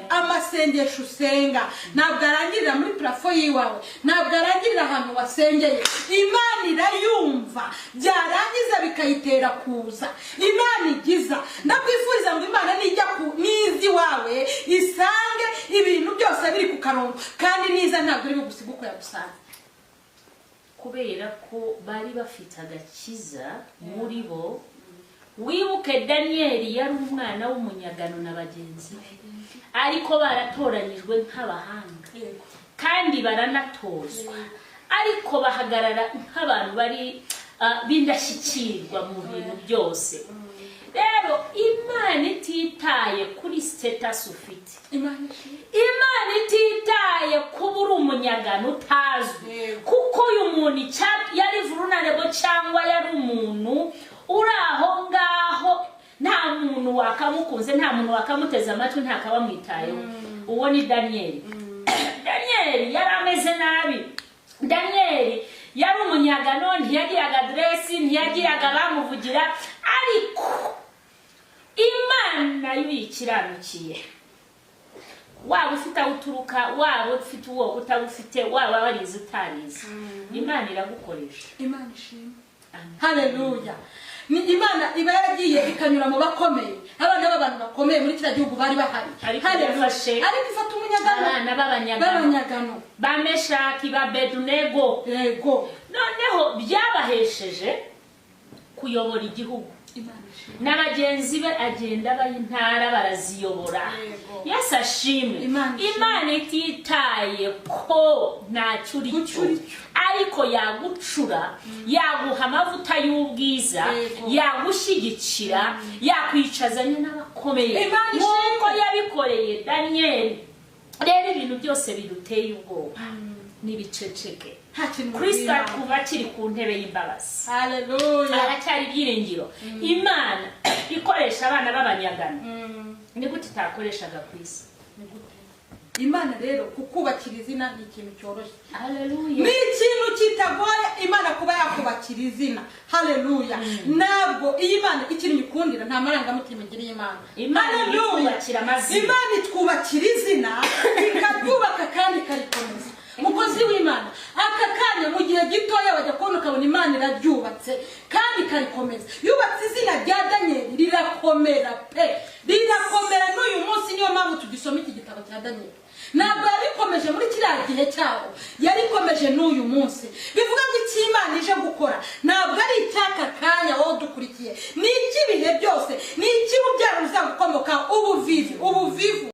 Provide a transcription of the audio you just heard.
amasengesho usenga ntabwo arangirira muri plafo yiwawe, ntabwo arangirira ahantu wasengeye. Imana irayumva, byarangiza bikayitera kuza. Imana igiza, ndakwifuriza ngo Imana nijya nizi wawe isange ibintu byose biri ku karongo, kandi niza ntabwo iri bugusiga uko yagusanze, kubera ko bari bafite agakiza muri bo. Wibuke Daniel yari umwana w'umunyagano na bagenzi be, ariko baratoranyijwe nk'abahanga kandi baranatozwa, ariko bahagarara nk'abantu bari bindashyikirwa mu bintu byose. Rero Imana ititaye kuri status ufite, Imana ititaye kuba uri umunyagano utazwi, kuko uyu muntu yari vulnerable cyangwa yari umuntu uri aho ngaho, nta muntu wakamukunze, nta muntu wakamuteza amatwi, nta kabamwitayeho. Uwo ni Daniel. Daniel yari ameze nabi. Daniel yari umunyagano, ntiyagiraga adresi, ntiyagiraga bamuvugira, ariko Imana yikiranukiye. Waba ufite aho uturuka, waba ufite uwo utabufite, waba warize utarize, Imana iragukoresha. Imana ishimwe. Haleluya. Ni Imana iba yaragiye ikanyura mu bakomeye, abana b'abantu bakomeye muri kiriya gihugu bari bahari. Ariko ifata umunyagano, abana b'abanyagano ba Meshaki, ba Bedunego, noneho byabahesheje kuyobora igihugu. N'abagenzi be agenda bayintara baraziyobora. Yesu ashimwe. Imana ititaye ko ntacyo uri cyo, ariko yagucura, yaguha amavuta y'ubwiza, yagushyigikira, yakwicazanya n'abakomeye nk'uko yabikoreye Daniel. Rero ibintu byose biduteye ubwoba n'ibiceceke. Kristo kuva kiri ku ntebe y'imbabazi. Haleluya. Aracyari byiringiro. Imana ikoresha abana b'abanyagano. Ni gute itakoreshaga ku isi? Imana rero kukubakira izina ni ikintu cyoroshye. Haleluya. Ni ikintu kitagoye Imana kuba yakubakira izina. Haleluya. Ntabwo Imana ikintu ikundira nta marangamutima igira Imana. Haleluya. Imana itwubakira izina ikaryubaka kandi ikarikomeza. Mukozi w'Imana aka kanya mu gihe gitoya bajya kubona ukabona Imana iraryubatse kandi ikarikomeza. Yubatse izina rya Daniel rirakomera pe, rirakomera n'uyu munsi. Niyo mpamvu tugisoma iki gitabo cya Daniel. Ntabwo yarikomeje muri kiriya gihe cyawo, yarikomeje n'uyu munsi. Bivuga ngo icyo Imana ije gukora ntabwo ari icyaka kanya wowe dukurikiye, ni icy'ibihe byose, ni icy'ububyaro buzagukomoka ubuvivu